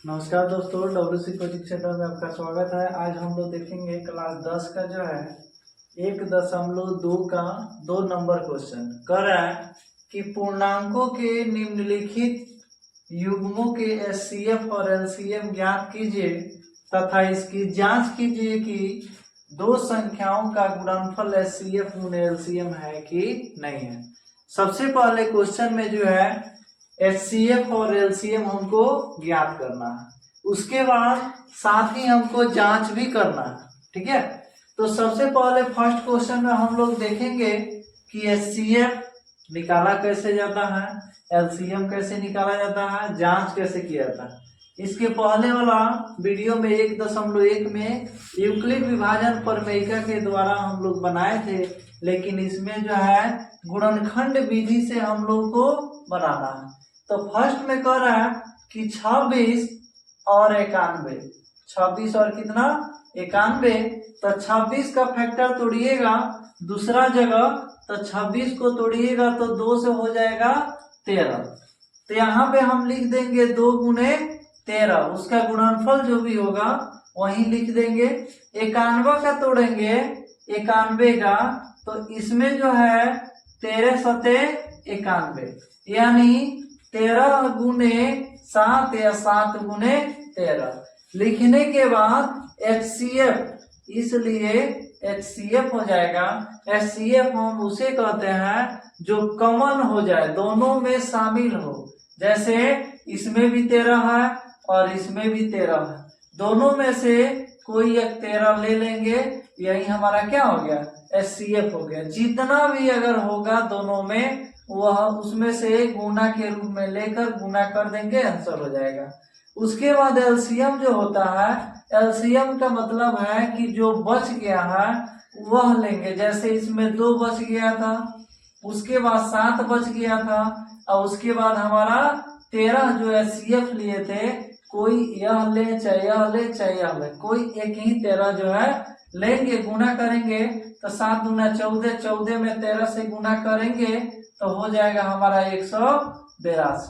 नमस्कार दोस्तों, WC coaching centre में आपका स्वागत है। आज हम लोग देखेंगे क्लास 10 का जो है 1.2 का 2 नंबर क्वेश्चन कर रहा है कि पूर्णांकों के निम्नलिखित युग्मों के HCF और LCM ज्ञात कीजिए तथा इसकी जांच कीजिए कि दो संख्याओं का गुणनफल HCF गुणे LCM है कि नहीं है। सबसे पहले क्वेश्चन में जो है HCF और LCM हमको ज्ञात करना है, उसके बाद साथ ही हमको जांच भी करना है। ठीक है, तो सबसे पहले फर्स्ट क्वेश्चन में हम लोग देखेंगे कि HCF निकाला कैसे जाता है, LCM कैसे निकाला जाता है, जांच कैसे किया जाता है। इसके पहले वाला वीडियो में 1.1 में यूक्लिड विभाजन प्रमेयिका के द्वारा हम लोग बनाए थे, लेकिन इसमें जो है गुणनखंड विधि से हम लोग को बनाना है। तो फर्स्ट में कह रहा है कि 26 और 91, 26 और कितना 91, तो 26 का फैक्टर तोड़िएगा दूसरा जगह, तो 26 को तोड़िएगा तो 2 से हो जाएगा 13। तो यहाँ पे हम लिख देंगे 2 गुणे 13, उसका गुणनफल जो भी होगा वही लिख देंगे। 91 का तोड़ेंगे 91 का, तो इसमें जो है 13 सते 91, यानी 13 गुणे 7 या 7 गुणे 13 लिखने के बाद HCF, इसलिए HCF हो जाएगा। HCF हम उसे कहते हैं जो कॉमन हो जाए, दोनों में शामिल हो। जैसे इसमें भी 13 है और इसमें भी 13 है, दोनों में से कोई एक 13 ले लेंगे, यही हमारा क्या हो गया, HCF हो गया। जितना भी अगर होगा दोनों में, वह उसमें से गुना के रूप में लेकर गुना कर देंगे, आंसर हो जाएगा। उसके बाद LCM जो होता है, LCM का मतलब है कि जो बच गया है वह लेंगे। जैसे इसमें 2 बच गया था, उसके बाद 7 बच गया था, और उसके बाद हमारा 13 जो HCF लिए थे, कोई यह ले चाहे यह ले चाहे यह ले, कोई एक ही 13 जो है लेंगे, गुना करेंगे तो 7 गुना 14, 14 में 13 से गुना करेंगे तो हो जाएगा हमारा 182।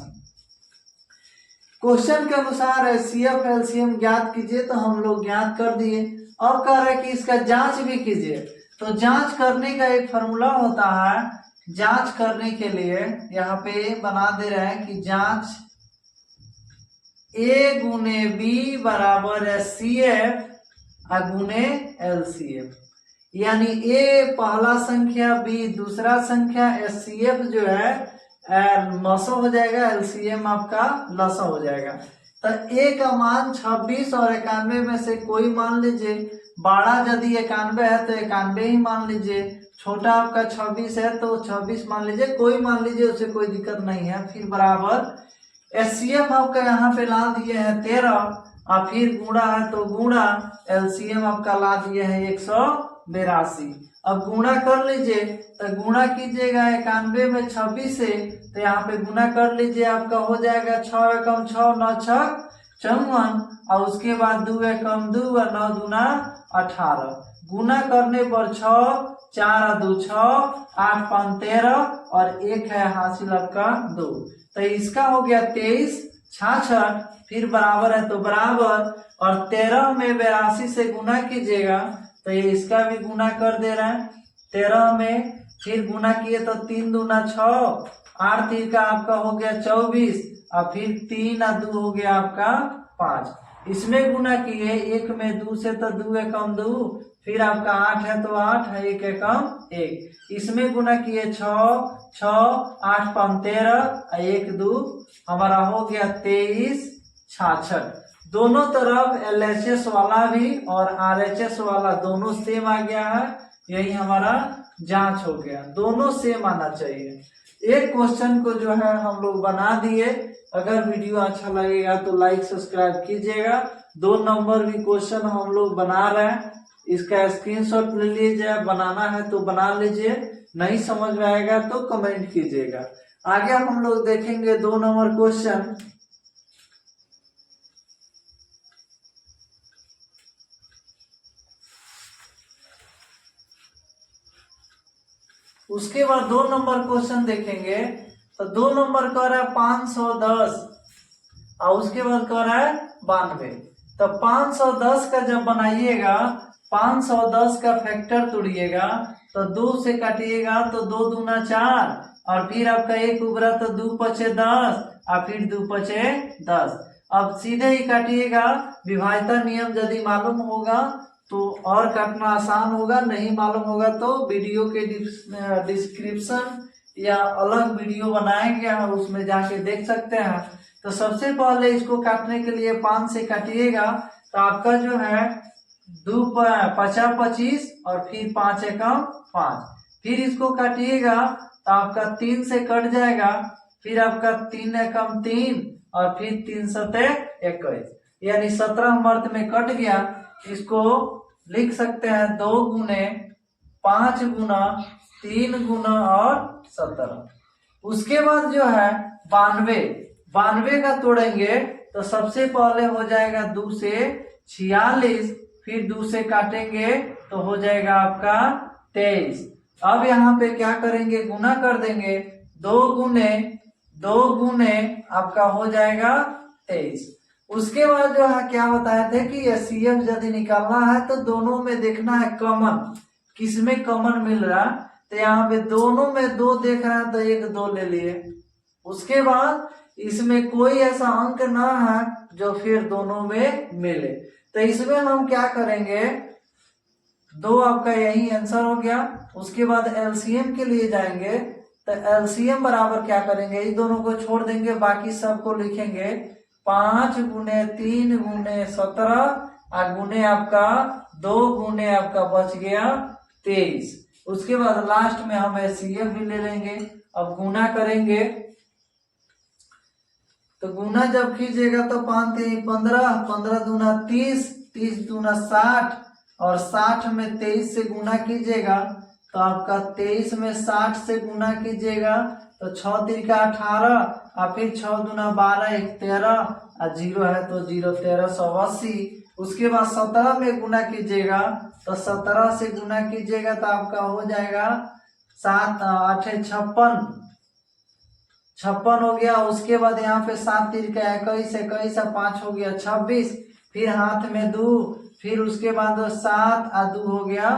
क्वेश्चन के अनुसार HCF LCM ज्ञात कीजिए, तो हम लोग ज्ञात कर दिए। अब कह रहे हैं कि इसका जांच भी कीजिए। तो जांच करने का एक फॉर्मूला होता है। जांच करने के लिए यहाँ पे बना दे रहे हैं कि जांच A गुने B बराबर HCF गुने LCM, यानी A पहला संख्या, B दूसरा संख्या, HCF जो है लसा हो जाएगा, LCM आपका लसा हो जाएगा। तो A का मान 26 और 91 में से कोई मान लीजिए। बड़ा यदि 91 है तो 91 ही मान लीजिए, छोटा आपका 26 है तो 26 मान लीजिए, कोई मान लीजिए, उसे कोई दिक्कत नहीं है। फिर बराबर HCF आपका यहाँ पे ला दिए हैं 13, और फिर गुणा है तो गुणा, LCM आपका ला दिए हैं 182। अब गुणा कर लीजिए, तो गुणा कीजिएगा 91 में 26 से, तो यहाँ पे गुणा कर लीजिए, आपका हो जाएगा 6 एकम 6, 9 छक 54, और उसके बाद 2 एकम 2 और 9 दूना 18। गुणा करने पर 6, 4 2 6, 8 5 13, और एक है हासिल आपका 2, तो इसका हो गया 23 66। फिर बराबर है तो बराबर, और 13 में 82 से गुना कीजिएगा, तो ये इसका भी गुना कर दे रहे हैं। 13 में फिर गुना किए तो 3 दूना 6, 8 3 का आपका हो गया 24, और फिर 3 और 2 हो गया आपका 5। इसमें गुना किए 1 में 2 से तो 2 एकम 2, फिर आपका 8 है तो 8 है, 1 एकम 1। इसमें गुना किए 6 6, 8 5 13, 1 2, हमारा हो गया 23 66। दोनों तरफ LHS वाला भी और RHS वाला दोनों सेम आ गया है, यही हमारा जांच हो गया। दोनों सेम आना चाहिए। एक क्वेश्चन को जो है हम लोग बना दिए। अगर वीडियो अच्छा लगेगा तो लाइक सब्सक्राइब कीजिएगा। 2 नंबर भी क्वेश्चन हम लोग बना रहे हैं, इसका स्क्रीनशॉट ले लीजिए। बनाना है तो बना लीजिए, नहीं समझ में आएगा तो कमेंट कीजिएगा। आगे हम लोग देखेंगे 2 नंबर क्वेश्चन। उसके बाद 2 नंबर क्वेश्चन देखेंगे। तो 2 नंबर कह रहा है 510, और उसके बाद कह रहा है 92। तो 510 का जब बनाइएगा, 510 का फैक्टर तोड़िएगा तो 2 से काटिएगा तो 2 दूना 4, और फिर आपका 1 उबरा तो 2 पचे 10, और फिर 2 पचे 10। अब सीधे ही काटिएगा। विभाज्यता नियम यदि मालूम होगा तो और काटना आसान होगा, नहीं मालूम होगा तो वीडियो के डिस्क्रिप्शन या अलग वीडियो बनाएंगे हम, उसमें जाके देख सकते हैं। तो सबसे पहले इसको काटने के लिए 5 से काटिएगा तो आपका जो है 2 पचा 25, और फिर 5 एकम 5। फिर इसको काटिएगा तो आपका 3 से कट जाएगा, फिर आपका 3 एकम 3, और फिर 3 सते 21, यानी 17 मर्द में कट गया। इसको लिख सकते हैं 2 गुने 5 गुना 3 गुना और 17। उसके बाद जो है 92 का तोड़ेंगे तो सबसे पहले हो जाएगा 2 से 46, फिर 2 से काटेंगे तो हो जाएगा आपका 23। अब यहाँ पे क्या करेंगे, गुना कर देंगे। 2 गुने आपका हो जाएगा 23। उसके बाद जो है क्या बताए थे कि एचसीएफ यदि निकालना है तो दोनों में देखना है कॉमन, किसमें कॉमन मिल रहा। तो यहाँ पे दोनों में 2 देख रहे हैं तो 1 2 ले लिए। उसके बाद इसमें कोई ऐसा अंक ना है जो फिर दोनों में मिले, तो इसमें हम क्या करेंगे, 2 आपका यही आंसर हो गया। उसके बाद एलसीएम के लिए जाएंगे तो एलसीएम बराबर क्या करेंगे, इन दोनों को छोड़ देंगे, बाकी सबको लिखेंगे 5 गुने 3 गुने 17, और गुने आपका 2 गुने आपका बच गया 23। उसके बाद लास्ट में हम एचसीएफ भी ले लेंगे। अब गुना करेंगे तो गुना जब कीजिएगा तो 5 3 15, 15 दूना 30, 30 दूना 60, और 60 में 23 से गुना कीजिएगा तो आपका 23 में 60 से गुना कीजिएगा तो 6 तिरका 18, और फिर 6 दूना 12 1 13, और 0 है तो 0 1380। उसके बाद 17 में गुना कीजिएगा तो 17 से गुना कीजिएगा तो आपका हो जाएगा 7 8 56, 56 हो गया। उसके बाद यहाँ पे 7 तिरका 21, 21 और 5 हो गया 26, फिर हाथ में 2, फिर उसके बाद 7 और 2 हो गया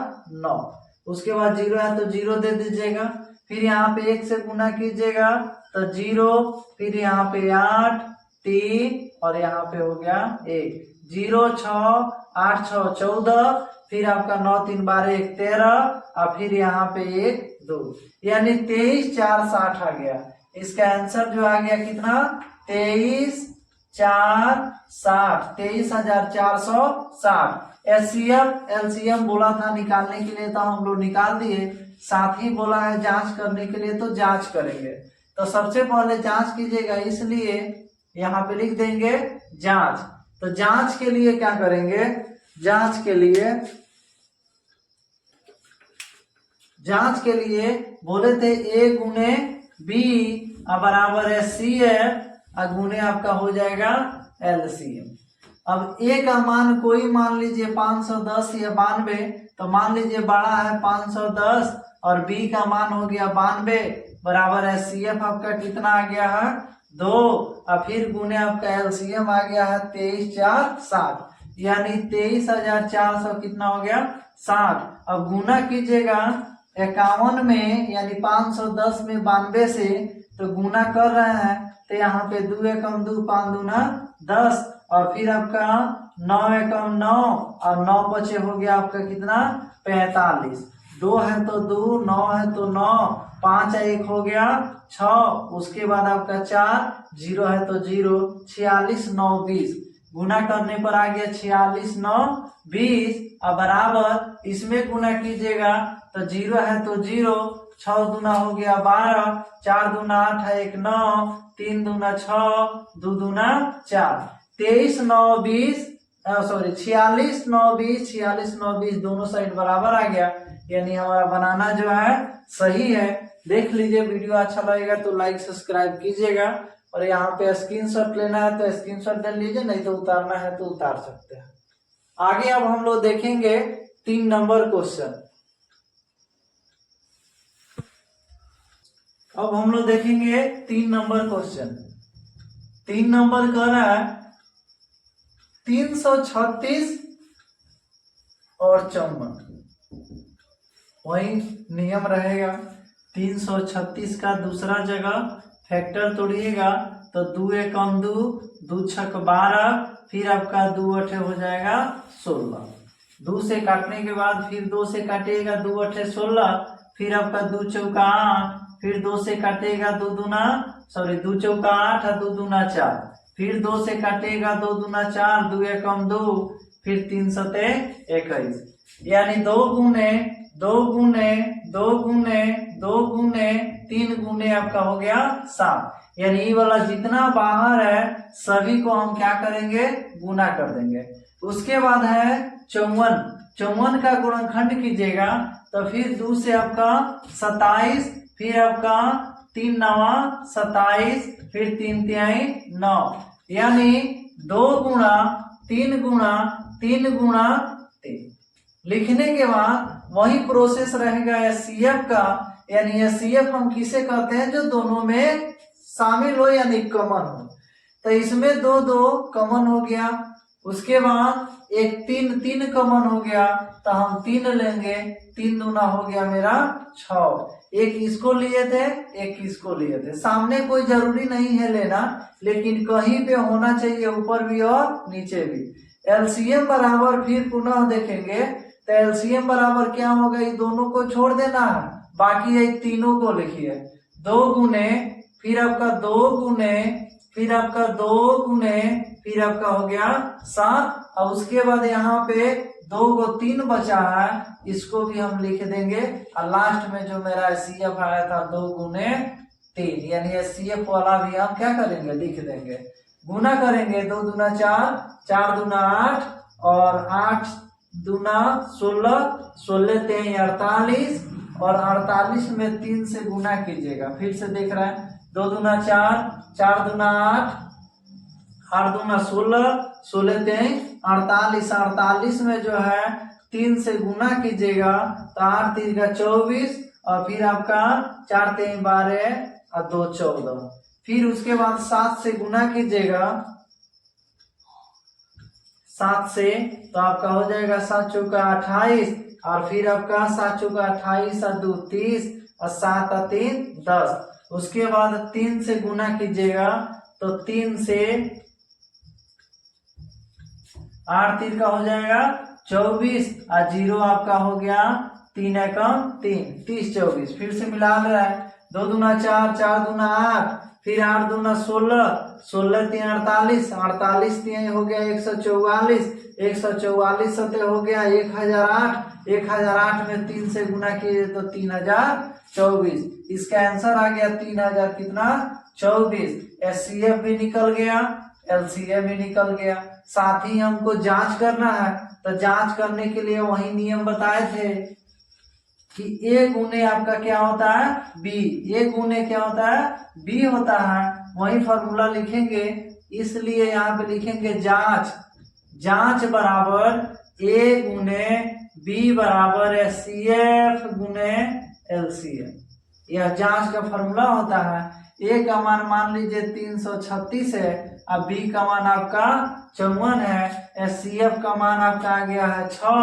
9। उसके बाद 0 है तो 0 दे दीजिएगा, फिर यहाँ पे 1 से गुना कीजिएगा तो 0, फिर यहाँ पे 8 3, और यहाँ पे हो गया 1, 0 6 8 6 14, फिर आपका 9 3 12 1 13, और फिर यहाँ पे 1 2, यानी 23 4 60 आ गया। इसका आंसर जो आ गया कितना, 23 4 60, 23,460। एलसीएम बोला था निकालने के लिए तो हम लोग निकाल दिए, साथ ही बोला है जांच करने के लिए तो जांच करेंगे। तो सबसे पहले जांच कीजिएगा, इसलिए यहाँ पे लिख देंगे जांच। तो जांच के लिए क्या करेंगे, जांच के लिए बोले थे A गुने B बराबर है CF, और गुने आपका हो जाएगा LCM। अब A का मान कोई मान लीजिए 510 या 92, तो मान लीजिए बड़ा है 510, और B का मान हो गया 92, बराबर है CF आपका कितना आ गया है 2, और फिर गुने आपका LCM आ गया है 23 4 60, यानी 23,400 कितना हो गया 60। अब गुना कीजिएगा 51 में, यानी 510 में 92 से, तो गुना कर रहे हैं तो यहाँ पे 2 एकम 2 5 दूना 10, और फिर आपका 9 एकम 9, और 9 बचे हो गया आपका कितना 45। 2 है तो 2, 9 है तो 9, 5 1 हो गया 6, उसके बाद आपका 4, 0 है तो 0, 46 9 20, गुना करने पर आ गया 46 9 20, और बराबर इसमें गुना कीजिएगा तो 0 है तो 0, 6 दूना हो गया 12, 4 दूना 8 है 1 9, 3 दूना 6, 2 दूना 4, 23 9 20, सॉरी 46 9 20, 46 9 20 दोनों साइड बराबर आ गया, यानी हमारा बनाना जो है सही है। देख लीजिए, वीडियो अच्छा लगेगा तो लाइक सब्सक्राइब कीजिएगा, और यहाँ पे स्क्रीनशॉट लेना है तो स्क्रीनशॉट ले लीजिए, नहीं तो उतारना है तो उतार सकते हैं। आगे अब हम लोग देखेंगे 3 नंबर क्वेश्चन। अब हम लोग देखेंगे 3 नंबर क्वेश्चन। 3 नंबर कह रहा है 336 और 54। वही नियम रहेगा, 336 का दूसरा जगह फैक्टर तोड़िएगा तो 2 एकम 2, 2 छक 12, फिर आपका 2 अठे हो जाएगा 16। 2 से काटने के बाद फिर 2 से काटिएगा 2 अठे 16, फिर आपका 2 चौका 8, फिर 2 से काटेगा 2 चौका 8 और 2 दूना 4, फिर 2 से काटेगा 2 दूना 4, 2 एकम 2, फिर 3 सते 21, यानी 2 गुने 2 गुने 2 गुने 2 गुने 3 गुने आपका हो गया 7। यानी ये वाला जितना बाहर है सभी को हम क्या करेंगे, गुना कर देंगे। उसके बाद है 54, 54 का गुणनखंड कीजिएगा तो फिर 2 से आपका 27, फिर आपका 3 नवा 27, फिर 3 तिहाई 9, यानी 2 गुणा 3 गुणा 3 गुणा 3। लिखने के बाद वही प्रोसेस रहेगा एचसीएफ का, यानी एचसीएफ हम किसे कहते हैं, जो दोनों में शामिल हो यानी कॉमन हो। तो इसमें 2 2 कॉमन हो गया, उसके बाद एक 3 3 कॉमन हो गया तो हम 3 लेंगे, 3 दूना हो गया मेरा 6। एक इसको लिए थे, एक इसको लिए थे, सामने कोई जरूरी नहीं है लेना, लेकिन कहीं पे होना चाहिए, ऊपर भी और नीचे भी। एलसीएम बराबर फिर पुनः देखेंगे तो एलसीएम बराबर क्या होगा, ये दोनों को छोड़ देना है, बाकी ये तीनों को लिखिए। 2 गुने फिर आपका 2 गुने फिर आपका 2 गुने फिर आपका हो गया 7, और उसके बाद यहाँ पे 2 को 3 बचा है, इसको भी हम लिख देंगे। और लास्ट में जो मेरा एचसीएफ आया था 2 गुने 3, यानी एचसीएफ वाला भी हम क्या करेंगे, लिख देंगे। गुना करेंगे 2 दूना 4, 4 दूना 8 और 8 दूना 16, 16 तेई 48 और 48 में 3 से गुना कीजिएगा। फिर से देख रहे हैं, 2 दूना 4, 4 दूना 8, 8 दूना 16, 16 तेई 48, 48 में जो है 3 से गुना कीजिएगा तो 8 3 का 24 और फिर आपका 4 तेई 12 और 2 14। फिर उसके बाद 7 से गुना कीजिएगा, 7 से तो आपका हो जाएगा 7 चौका 28 और फिर आपका 7 चौका 28 और 2 30 और 7 और 3 10। उसके बाद 3 से गुना कीजिएगा तो 3 से 8 3 का हो जाएगा 24 और 0 आपका हो गया 3 एकम 3 30 24। फिर से मिला रहा है, 2 दूना 4, 4 दूना 8, फिर 8 दूना 16, 16 3 48, 48 3 हो गया 144, 144 सते हो गया 1008, 1008 में 3 से गुना किए तो 3024। इसका आंसर आ गया 3000 कितना 24। एचसीएफ भी निकल गया, एलसीएम भी निकल गया। साथ ही हमको जांच करना है, तो जांच करने के लिए वही नियम बताए थे कि ए गुने आपका क्या होता है, बी। ए गुने क्या होता है, बी होता है। वही फॉर्मूला लिखेंगे, इसलिए यहाँ पे लिखेंगे जांच, जांच बराबर ए गुने बी बराबर एचसीएफ गुने एलसीएम। यह जांच का फॉर्मूला होता है। ए का मान लीजिए 336 है, अब बी का मान आपका 54 है, एचसीएफ का मान आपका आ गया है 6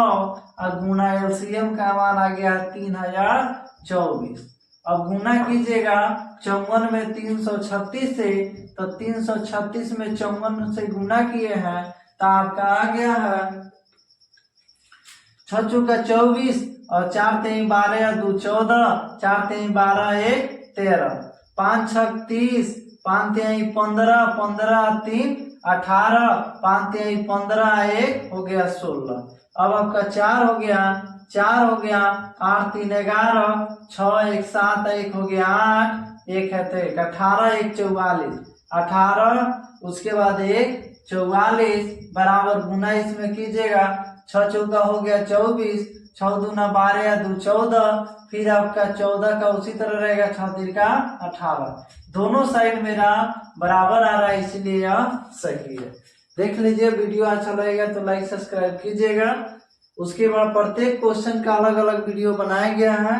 और गुना एलसीएम का मान आ गया है 3024। अब गुना कीजिएगा 54 में 336 से, तो 336 में 54 से गुना किए हैं तो आपका आ गया है 6 चौका 24 और 4 तेई 12 और 2 14, 4 तेई 12 1 13, 5 6 30, 5 तेई 15, 15 3 18, 5 तेई 15 1 हो गया 16। अब आपका 4 हो गया, 4 हो गया, 8 3 11, 6 1 7 1 हो गया 8, 1 है तो 1, 18 1 44, 18 उसके बाद 1 44 बराबर गुना इसमें कीजिएगा, 6 चौका हो गया 24, 6 दूना 12 2 14, फिर आपका 14 का उसी तरह रहेगा, 6 3 का 18। दोनों साइड मेरा बराबर आ रहा है, इसलिए यह सही है। देख लीजिए, वीडियो अच्छा लगेगा तो लाइक सब्सक्राइब कीजिएगा। उसके बाद प्रत्येक क्वेश्चन का अलग अलग वीडियो बनाया गया है,